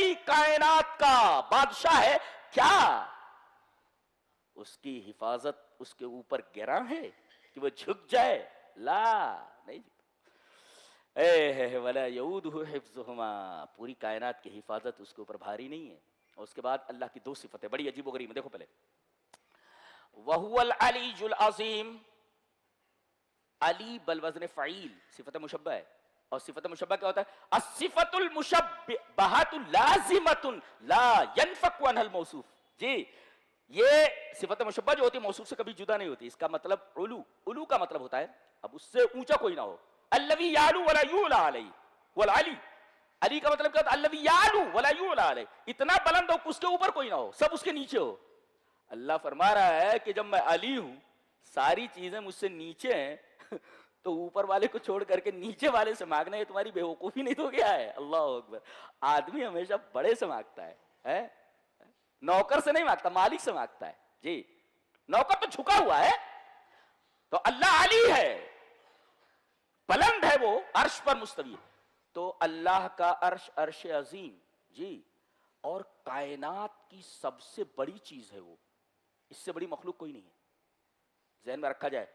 پوری کائنات کا بادشاہ ہے کیا اس کی حفاظت اس کے اوپر گراں ہے کہ وہ جھک جائے؟ لا، نہیں ولا یعودہ حفظہما، پوری کائنات کی حفاظت اس کے اوپر بھاری نہیں ہے. اور اس کے بعد اللہ کی دو صفتیں بڑی عجیب و غریب ہیں. دیکھو پہلے وَهُوَ الْعَلِيُّ الْعَظِيمُ، علی بالوزن فعیل صفت مشبہ ہے. اور صفت مشبہ کیا ہوتا ہے؟ الصفت المشبہۃ لازمۃ لا ينفک عنہا الموصوف. جی یہ صفت مشبہ جو ہوتی ہے موصوف سے کبھی جدا نہیں ہوتی. اس کا مطلب علو، علو کا مطلب ہوتا ہے اب اس سے اونچا کوئی نہ ہو. الذی یعلو ولا یعلی علیہ والعلی، علی کا مطلب کیا ہوتا ہے؟ الذی یعلو ولا یعلی علیہ، اتنا بلند ہو اس کے اوپر کوئی نہ ہو، سب اس کے نیچے ہو. اللہ فرما رہا ہے کہ جب میں علی ہوں، ساری چیزیں مجھ سے نیچے ہیں، تو اوپر والے کو چھوڑ کر کے نیچے والے سے مانگنا یہ تمہاری بیوقوفی نہیں تو کیا ہے؟ اللہ اکبر. آدمی ہمیشہ بڑے سے مانگتا ہے، نوکر سے نہیں مانگتا، مالک سے مانگتا ہے. جی نوکر تو جھکا ہوا ہے، تو اللہ علی ہے، بلند ہے، وہ عرش پر مستوی ہے. تو اللہ کا عرش عرش عظیم، جی، اور کائنات کی سب سے بڑی چیز ہے وہ، اس سے بڑی مخلوق کوئی نہیں ہے، ذہن میں رکھا جائے.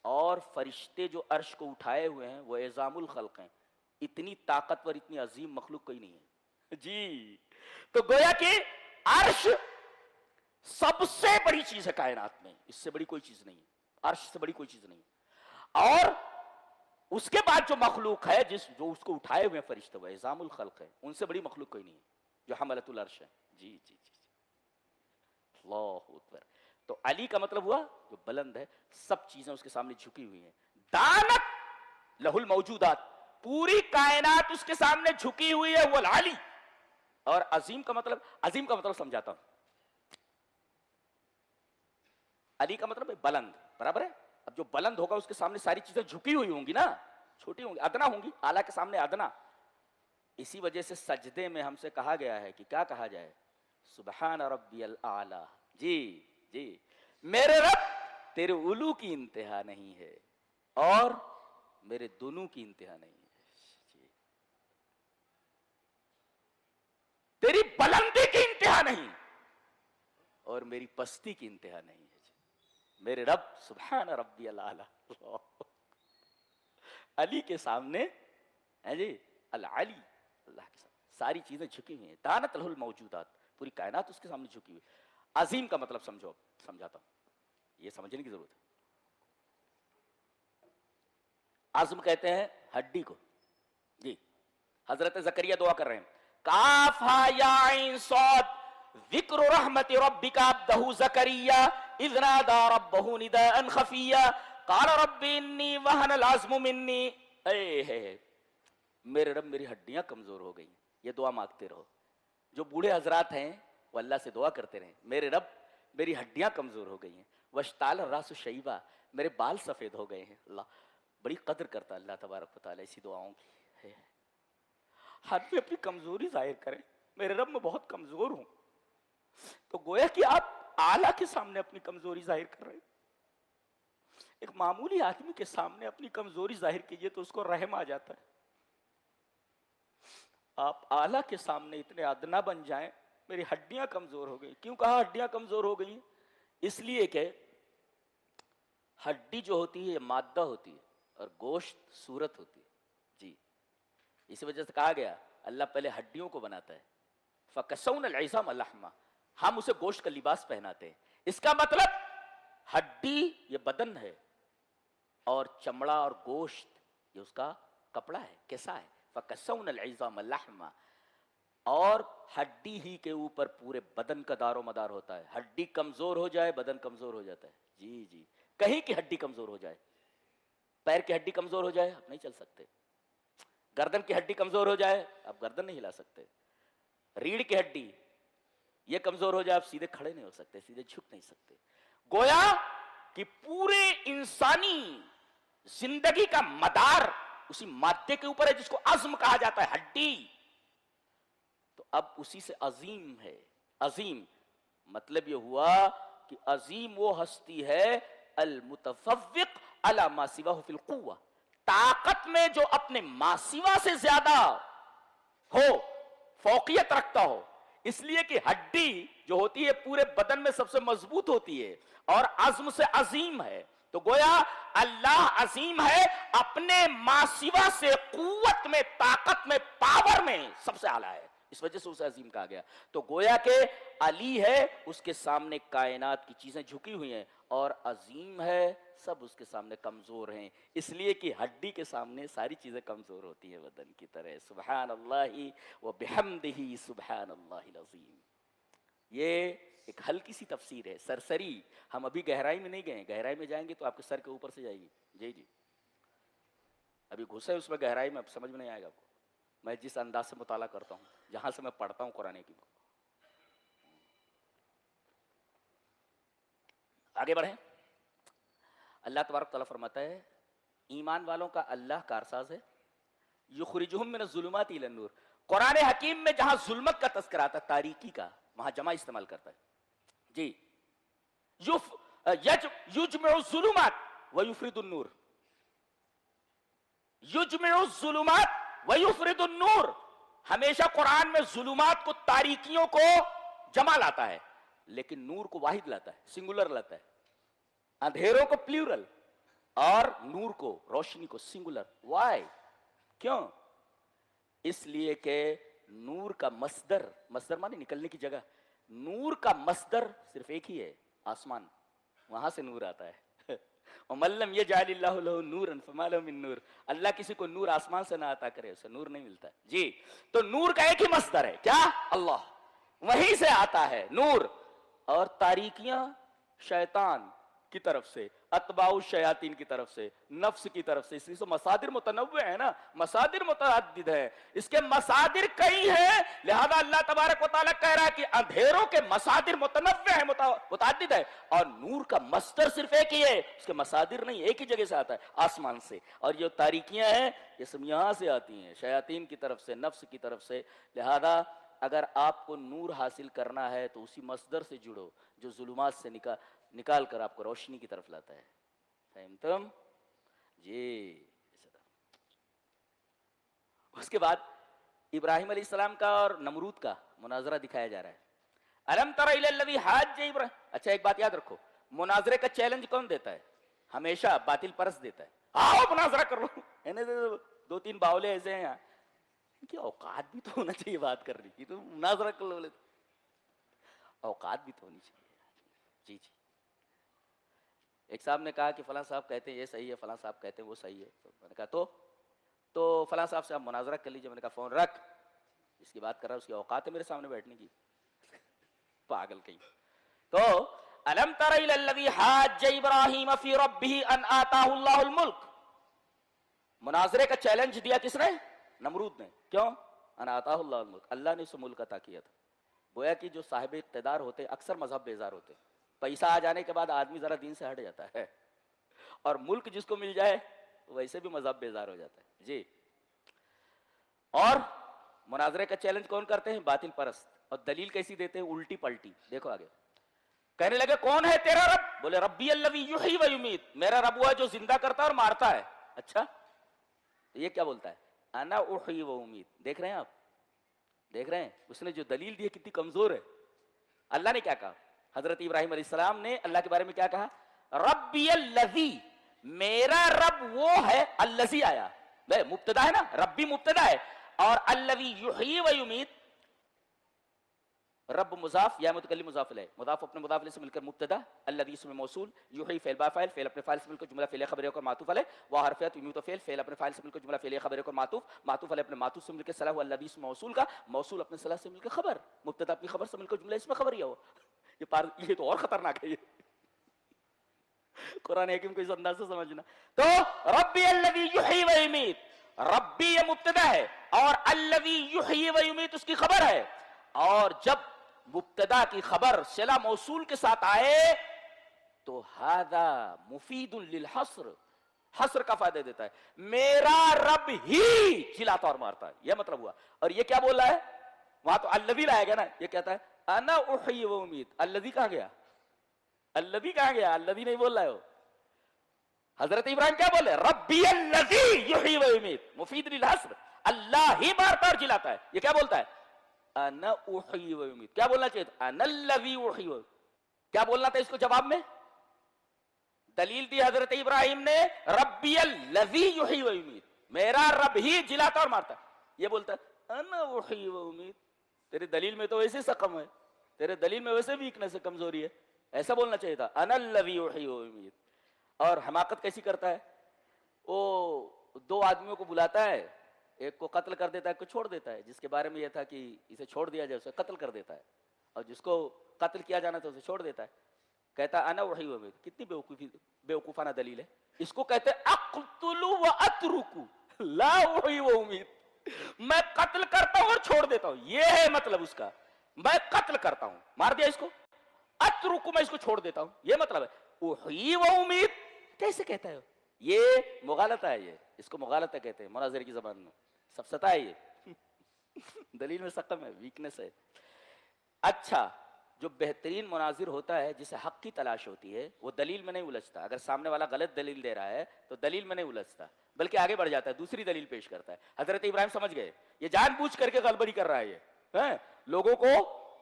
اور فرشتے جو عرش کو اٹھائے ہوئے ہیں وہ اعظام الخلق ہیں، اتنی طاقتور اتنی عظیم مخلوق کوئی نہیں ہے. جی تو گویا کہ عرش سب سے بڑی چیز ہے کائنات میں، اس سے بڑی کوئی چیز نہیں ہے، عرش سے بڑی کوئی چیز نہیں. اور اس کے بعد جو مخلوق ہے جو اس کو اٹھائے ہوئے فرشتے وہ اعظام الخلق ہے، ان سے بڑی مخلوق کوئی نہیں ہے جو حملۃ العرش ہے. جی جی جی اللہ اکبر. تو علی کا مطلب ہوا جو بلند ہے، سب چیزیں اس کے سامنے جھکی ہوئی ہیں. دانت لہ الموجودات، پوری کائنات اس کے سامنے جھکی ہوئی ہے، وہ العلی. اور عظیم کا مطلب سمجھاتا ہوں. علی کا مطلب ہے بلند، برابر ہے. اب جو بلند ہوگا اس کے سامنے ساری چیزیں جھکی ہوئی ہوں گی نا، چھوٹی ہوں گی، ادنا ہوں گی، اعلیٰ کے سامنے ادنا. اسی وجہ سے سجدے میں ہم سے کہا گیا ہے کہ کیا کہا جائے؟ سبحان ربی الاعلی. جی جی میرے رب تیرے علو کی انتہا نہیں ہے اور میرے دونوں کی انتہا نہیں ہے. جی تیری بلندی کی انتہا نہیں اور میری پستی کی انتہا نہیں ہے. میرے رب سبحان ربی الاعلی. علی کے سامنے ہے جی العلی، اللہ کے سامنے ساری چیزیں جھکی ہوئی ہیں. دانت لہ الموجودات، پوری کائنات اس کے سامنے جھکی ہوئی. عظیم کا مطلب سمجھاتا ہوں، یہ سمجھنے کی ضرورت ہے. عظم کہتے ہیں ہڈی کو. جی حضرت زکریا دعا کر رہے ہیں، کاف ہا یا عین صاد ذکر رحمت ربک عبدہ زکریا اذ نادى ربه نداء خفیا قال رب انی وہن العظم منی. میرے رب میری ہڈیاں کمزور ہو گئی. یہ دعا مانگتے رہو. جو بوڑھے حضرات ہیں وہ اللہ سے دعا کرتے رہیں، میرے رب میری ہڈیاں کمزور ہو گئی ہیں. واشتعل الراس شیبا، میرے بال سفید ہو گئے ہیں. اللہ بڑی قدر کرتا اللہ تبارک و تعالیٰ اسی دعاؤں کی. آدمی اپنی کمزوری ظاہر کرے، میرے رب میں بہت کمزور ہوں. تو گویا کہ آپ اعلیٰ کے سامنے اپنی کمزوری ظاہر کر رہے ہیں. ایک معمولی آدمی کے سامنے اپنی کمزوری ظاہر کیجئے تو اس کو رحم آ جاتا ہے. آپ اعلیٰ کے سامنے اتنے ادنا بن جائیں، میری ہڈیاں کمزور ہو گئی. کیوں کہا ہڈیاں کمزور ہو گئی؟ اس لیے کہ ہڈی جو ہوتی ہے یہ مادہ ہوتی ہے اور گوشت صورت ہوتی ہے. جی اسی وجہ سے کہا گیا اللہ پہلے ہڈیوں کو بناتا ہے. فَكَسَوْنَ الْعِظَامَ لَحْمًا، ہم اسے گوشت کا لباس پہناتے ہیں. اس کا مطلب ہڈی یہ بدن ہے اور چمڑا اور گوشت یہ اس کا کپڑا ہے، کیسا ہے. فَكَسَوْنَ الْعِظَامَ لَحْمًا، اور ہڈی ہی کے اوپر پورے بدن کا دار و مدار ہوتا ہے. ہڈی کمزور ہو جائے بدن کمزور ہو جاتا ہے. جی جی کہیں کی ہڈی کمزور ہو جائے، پیر کی ہڈی کمزور ہو جائے آپ نہیں چل سکتے. گردن کی ہڈی کمزور ہو جائے آپ گردن نہیں ہلا سکتے. ریڑھ کی ہڈی یہ کمزور ہو جائے آپ سیدھے کھڑے نہیں ہو سکتے، سیدھے جھک نہیں سکتے. گویا کہ پورے انسانی زندگی کا مدار اسی مادے کے اوپر ہے جس کو عظم کہا جاتا ہے، ہڈی. تو اب اسی سے عظیم ہے. عظیم مطلب یہ ہوا کہ عظیم وہ ہستی ہے المتفوق علی ما سواہ فی القوہ، طاقت میں جو اپنے ما سوا سے زیادہ ہو. فوقیت رکھتا ہو، اس لیے کہ ہڈی جو ہوتی ہے پورے بدن میں سب سے مضبوط ہوتی ہے اور عزم سے عظیم ہے، تو گویا اللہ عظیم ہے، اپنے ماسوا سے قوت میں، طاقت میں، پاور میں سب سے اعلیٰ ہے، اس وجہ سے اسے عظیم کہا گیا۔ تو گویا کہ علی ہے، اس کے سامنے کائنات کی چیزیں جھکی ہوئی ہیں، اور عظیم ہے، سب اس کے سامنے کمزور ہیں، اس لیے کہ ہڈی کے سامنے ساری چیزیں کمزور ہوتی ہیں بدن کی طرح۔ سبحان اللہ و بحمدہ سبحان اللہ العظیم۔ یہ ایک ہلکی سی تفسیر ہے، سرسری، ہم ابھی گہرائی میں نہیں گئے، گہرائی میں جائیں گے تو آپ کے سر کے اوپر سے جائے گی۔ جی جی، ابھی گھسے اس میں گہرائی میں، اب سمجھ میں نہیں آئے گا آپ کو، میں جس انداز سے مطالعہ کرتا ہوں، جہاں سے میں پڑھتا ہوں قرآن کی۔ آگے بڑھیں۔ اللہ تبارک تعالیٰ فرماتا ہے ایمان والوں کا اللہ کارساز ہے، یخرجہم من الظلمات الی النور۔ قرآن حکیم میں جہاں ظلمت کا تذکرہ آتا ہے، تاریکی کا، وہاں جمع استعمال کرتا ہے۔ جی، یجمع الظلمات ویفرد النور، یجمع الظلمات ویفرد النور، ہمیشہ قرآن میں ظلمات کو، تاریکیوں کو جمع لاتا ہے، لیکن نور کو واحد لاتا ہے، سنگولر لاتا ہے، اندھیروں کو پلیورل اور نور کو، روشنی کو سنگولر۔ وائی؟ کیوں؟ اس لیے کہ نور کا مصدر، مصدر مانے نکلنے کی جگہ، نور کا مصدر صرف ایک ہی ہے، آسمان، وہاں سے نور آتا ہے۔ وَمَن لَّمْ يَجْعَلِ اللَّهُ لَهُ نُورًا فَمَا لَهُ مِن نُور، اللہ کسی کو نور آسمان سے نہ عطا کرے اسے نور نہیں ملتا ہے۔ جی، تو نور کا ایک ہی مصدر ہے، کیا؟ اللہ، وہیں سے آتا ہے نور، اور تاریکیاں شیطان کی طرف سے، اتباع الشیاطین کی طرف سے، نفس کی طرف سے، اس لیے مصادر متنوع ہے نا، مصادر متعدد ہے، اس کے مصادر کئی ہیں، لہذا اللہ تبارک و تعالیٰ کہہ رہا ہے کہ اندھیروں کے مصادر متنوع ہیں، متعدد ہے، اور نور کا مصدر صرف ایک ہی ہے، اس کے مصادر نہیں، ایک ہی جگہ سے آتا ہے، آسمان سے، اور یہ تاریکیاں ہیں یہ سب یہاں سے آتی ہیں، شیاطین کی طرف سے، نفس کی طرف سے۔ لہذا اگر آپ کو نور حاصل کرنا ہے تو اسی مصدر سے جڑو جو ظلمات سے نکال کر آپ کو روشنی کی طرف لاتا ہے۔ فہمتم؟ جی۔ اس کے بعد ابراہیم علیہ السلام کا اور نمرود کا مناظرہ دکھایا جا رہا ہے۔ الم تر الی الذی حاج ابراہیم۔ اچھا ایک بات یاد رکھو، مناظرے کا چیلنج کون دیتا ہے؟ ہمیشہ باطل پرست دیتا ہے، آؤ مناظرہ کر لو۔ دو تین باولے ایسے ہیں یہاں، ان کی اوقات بھی تو ہونا چاہیے بات کرنے کی، تو مناظرہ کر لو، اوقات بھی تو ہونی چاہیے۔ جی جی، ایک صاحب نے کہا کہ فلاں صاحب کہتے ہیں یہ صحیح ہے، فلاں صاحب کہتے ہیں وہ صحیح ہے، تو میں نے کہا تو فلاں صاحب سے آپ مناظرہ کر لیجیے۔ میں نے کہا فون رکھ، اس کی بات کر رہا ہے، اس کی اوقات ہے میرے سامنے بیٹھنے کی؟ پاگل کہیں۔ تو الم تر الی الذی حاج ابراہیم فی ربہ ان آتاہ اللہ الملک، مناظرے کا چیلنج دیا کس نے؟ نمرود نے۔ کیوں؟ ان آتاہ اللہ الملک، اللہ نے اسے ملک عطا کیا تھا۔ گویا کہ جو صاحب اقتدار ہوتے ہیں اکثر مذہب بیزار ہوتے ہیں، پیسہ آ جانے کے بعد آدمی ذرا دین سے ہٹ جاتا ہے، اور ملک جس کو مل جائے ویسے بھی مذہب بیزار ہو جاتا ہے۔ جی، اور مناظرے کا چیلنج کون کرتے ہیں؟ باطل پرست، اور دلیل کیسی دیتے ہیں؟ الٹی پلٹی۔ دیکھو آگے، کہنے لگے کون ہے تیرا رب؟ بولے ربی الذی یحیی و یمیت، میرا رب وہ ہے جو زندہ کرتا ہے اور مارتا ہے۔ اچھا، تو یہ کیا بولتا ہے؟ انا احیی و امیت۔ دیکھ رہے ہیں آپ، دیکھ رہے ہیں اس نے جو دلیل دی ہے کتنی کمزور ہے۔ اللہ نے کیا کہا؟ حضرت ابراہیم علیہ السلام نے اللہ کے بارے میں کیا کہا؟ ربی الذی، میرا رب وہ ہے، الذی آیا مبتدا ہے نا، ربی مبتدا ہے، اور الذی یحیی و یمیت رب مضاف یا متکلم مضاف الیہ، مضاف اپنے مضاف الیہ سے مل کر مبتدا، الذی اسم موصول، یحیی فعل با فاعل، فعل اپنے فاعل سے مل کر جملہ فعلیہ خبریہ اور معطوف علیہ، وہ حرف عطف یمیت فعل، فعل اپنے فاعل سے مل کر جملہ فعلیہ خبریہ اور معطوف، معطوف علیہ اپنے معطوف سے مل کر صلہ، الذی اسم موصول کا، موصول اپنے صلہ سے مل کر خبر، مبتدا اپنی خبر سے مل کر جملہ اسم خبریہ ہو۔ یہ تو اور خطرناک ہے، یہ قرآن حکیم کو اس انداز سے سمجھنا۔ تو ربی الذی یحیی و یمیت، ربی یہ مبتدا ہے اور الذی یحیی و یمیت اس کی خبر ہے، اور جب مبتدا کی خبر صلہ موصول کے ساتھ آئے تو ھذا مفید للحصر، حصر کا فائدہ دیتا ہے، میرا رب ہی جلاتا اور مارتا ہے، یہ مطلب ہوا۔ اور یہ کیا بول رہا ہے؟ وہاں تو الذی لائے گا نا، یہ کہتا ہے انا احیی و امیت، الذی کہاں گیا؟ الذی کہاں گیا؟ الذی نہیں بول رہا ہے وہ۔ حضرت ابراہیم کیا بولے؟ ربی الذی یحیی و یمیت، مفید للحصر، اللہ ہی مارتا اور جلاتا ہے۔ یہ کیا بولتا ہے؟ انا احیی و امیت. کیا بولنا چاہیے تھا؟ انا الذی احیی و. کیا بولنا تھا اس کو جواب میں؟ دلیل دی حضرت ابراہیم نے ربی الذی یحیی و امیت، میرا رب ہی جلاتا اور مارتا. یہ بولتا انا احیی و امیت. تیرے دلیل میں تو ویسے سقم ہے، تیرے دلیل میں ویسے ویکنس ہے، کمزوری ہے. ایسا بولنا چاہیے تھا انا الذی یحیی و امیت. اور حماقت کیسی کرتا ہے وہ، دو آدمیوں کو بلاتا ہے، ایک کو قتل کر دیتا ہے، ایک کو چھوڑ دیتا ہے. جس کے بارے میں یہ تھا کہ اسے چھوڑ دیا جائے اسے قتل کر دیتا ہے، اور جس کو قتل کیا جانا تھا اسے چھوڑ دیتا ہے. کہتا انا وحی و امید. کتنی بیوقوفانہ دلیل ہے. اس کو کہتے اقتل و اترک لا وحی و امید. میں قتل کرتا ہوں اور چھوڑ دیتا ہوں، یہ ہے مطلب اس کا. میں قتل کرتا ہوں، مار دیا اس کو، اترک میں اس کو چھوڑ دیتا ہوں، یہ مطلب ہے. وحی و امید کیسے کہتا ہے؟ یہ مغالطہ ہے. یہ اس کو مغالطہ کہتے ہیں مناظر کی زبان میں. سفسطہ ہے یہ. دلیل میں سقم ہے، ویکنس ہے. اچھا، جو بہترین مناظر ہوتا ہے جسے حق کی تلاش ہوتی ہے وہ دلیل میں نہیں الجھتا. اگر سامنے والا غلط دلیل دے رہا ہے تو دلیل میں نہیں الجھتا، بلکہ آگے بڑھ جاتا ہے، دوسری دلیل پیش کرتا ہے. حضرت ابراہیم سمجھ گئے یہ جان بوجھ کر کے غلبری کر رہا ہے. یہ لوگوں کو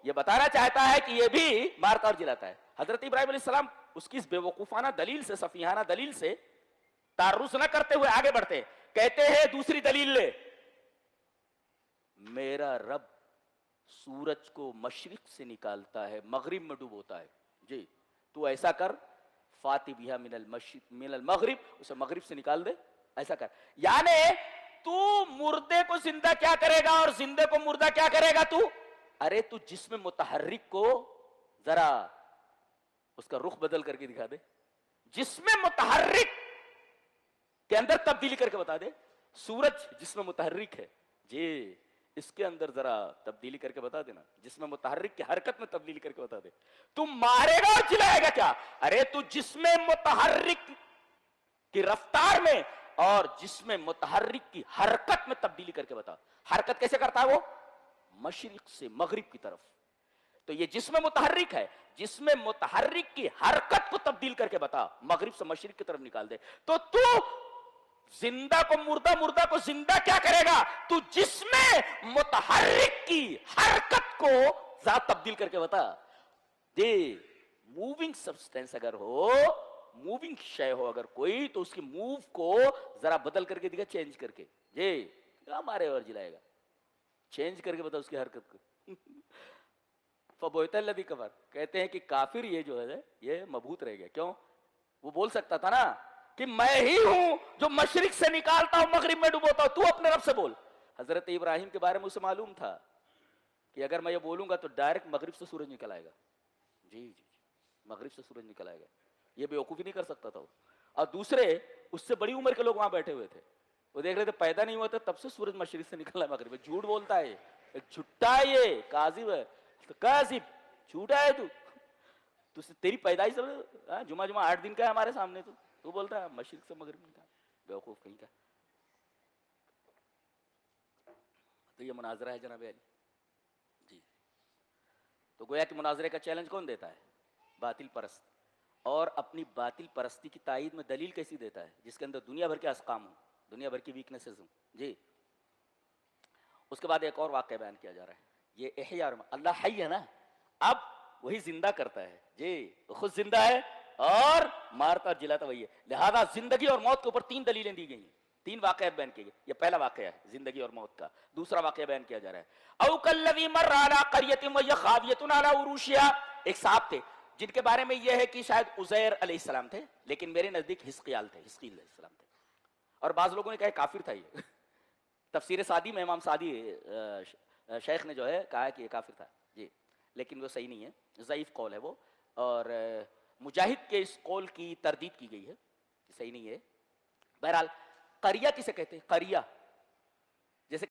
یہ بتانا چاہتا ہے کہ یہ بھی مارتا اور جلاتا ہے. حضرت ابراہیم علیہ السلام اس کی اس بیوقوفانہ دلیل سے، سفیہانہ دلیل سے تعرض نہ کرتے ہوئے آگے بڑھتے، کہتے ہیں دوسری دلیل لے. میرا رب سورج کو مشرق سے نکالتا ہے مغرب میں ڈوبوتا ہے. جی تو ایسا کر، فاتی بہا من المغرب، اسے مغرب سے نکال دے، ایسا کر. یعنی تو مردے کو زندہ کیا کرے گا اور زندے کو مردہ کیا کرے گا تو؟ ارے تو جسم متحرک کو ذرا اس کا رخ بدل کر کے دکھا دے، جسم متحرک کے اندر تبدیلی کر کے بتا دے. سورج جسم متحرک ہے، جی اس کے اندر ذرا تبدیلی کر کے بتا دینا، جس میں متحرک کی حرکت میں تبدیلی کر کے بتا دے. تم مارے گا اور جلائے گا کیا؟ ارے تو جس میں متحرک کی رفتار میں اور جس میں متحرک کی حرکت میں تبدیلی کر کے بتا. حرکت کیسے کرتا ہے وہ؟ مشرق سے مغرب کی طرف. تو یہ جسم متحرک ہے، جس میں متحرک کی حرکت کو تبدیل کر کے بتا، مغرب سے مشرق کی طرف نکال دے. تو زندہ کو مردہ، مردہ کو زندہ کیا کرے گا؟ تو جس میں متحرک کی حرکت کو ذات تبدیل کر کے بتا دے. موونگ سبسٹینس اگر ہو، موونگ شے ہو اگر کوئی، تو اس کی موو کو ذرا بدل کر کے دکھا، چینج کر کے. جی ہمارے اور جلائے گا، چینج کر کے بتا اس کی حرکت کو. فبویت الذی کفر. کہتے ہیں کہ کافر یہ جو ہے یہ مبہوت رہ گیا. کیوں؟ وہ بول سکتا تھا نا کہ میں ہی ہوں جو مشرق سے نکالتا ہوں مغرب میں ڈبوتا ہوں. تو اپنے رب سے بول. حضرت ابراہیم کے بارے میں اسے معلوم تھا کہ اگر میں یہ بولوں گا تو ڈائریکٹ مغرب سے سورج نکل آئے گا. جی مغرب سے سورج نکل آئے گا. یہ بیوقوفی نہیں کر سکتا تھا. اور دوسرے اس سے بڑی عمر کے لوگ وہاں بیٹھے ہوئے تھے، وہ دیکھ رہے تھے پیدا نہیں ہوا تھا تب سے سورج مشرق سے نکلا ہے مغرب میں. جھوٹ بولتا ہے، جھٹا ہے، یہ کاذب ہے. تو کاذب، جھوٹا ہے تو تیری پیدائش جمعہ 8 دن کا ہے ہمارے سامنے. تو بولتا ہے مشرق سے مغرب میں. بیوقوف کہیں کا. تو یہ مناظرہ ہے جناب علی. جی تو گویا کہ مناظرے کا چیلنج کون دیتا ہے؟ باطل پرست. اور اپنی باطل پرستی کی تائید میں دلیل کیسی دیتا ہے؟ جس کے اندر دنیا بھر کے اسقام ہوں، دنیا بھر کی ویکنسز ہوں. جی اس کے بعد ایک اور واقعہ بیان کیا جا رہا ہے. یہ احیاء، اللہ حی ہے نا، اب وہی زندہ کرتا ہے. جی خود زندہ ہے اور مارتا اور جلاتا وہی ہے. لہذا زندگی اور موت کے اوپر 3 دلیلیں دی گئی ہیں، 3 واقعات بیان کیے گئے. یہ پہلا واقعہ ہے زندگی اور موت کا. دوسرا واقعہ بیان کیا جا رہا ہے او کالذی مر علی قریۃ وہی خاویۃ علی عروشہا. ایک صاحب تھے جن کے بارے میں یہ ہے کہ شاید عزیر علیہ السلام تھے، لیکن میرے نزدیک حزقیال تھے، حزقیل علیہ السلام تھے. اور بعض لوگوں نے کہا کافر تھا یہ. تفسیر سعدی میں امام سعدی شیخ نے جو ہے کہا کہ یہ کافر تھا. جی لیکن وہ صحیح نہیں ہے، ضعیف قول ہے وہ. اور مجاہد کے اس قول کی تردید کی گئی ہے، صحیح نہیں ہے. بہرحال قریہ کسے کہتے ہیں؟ قریہ جیسے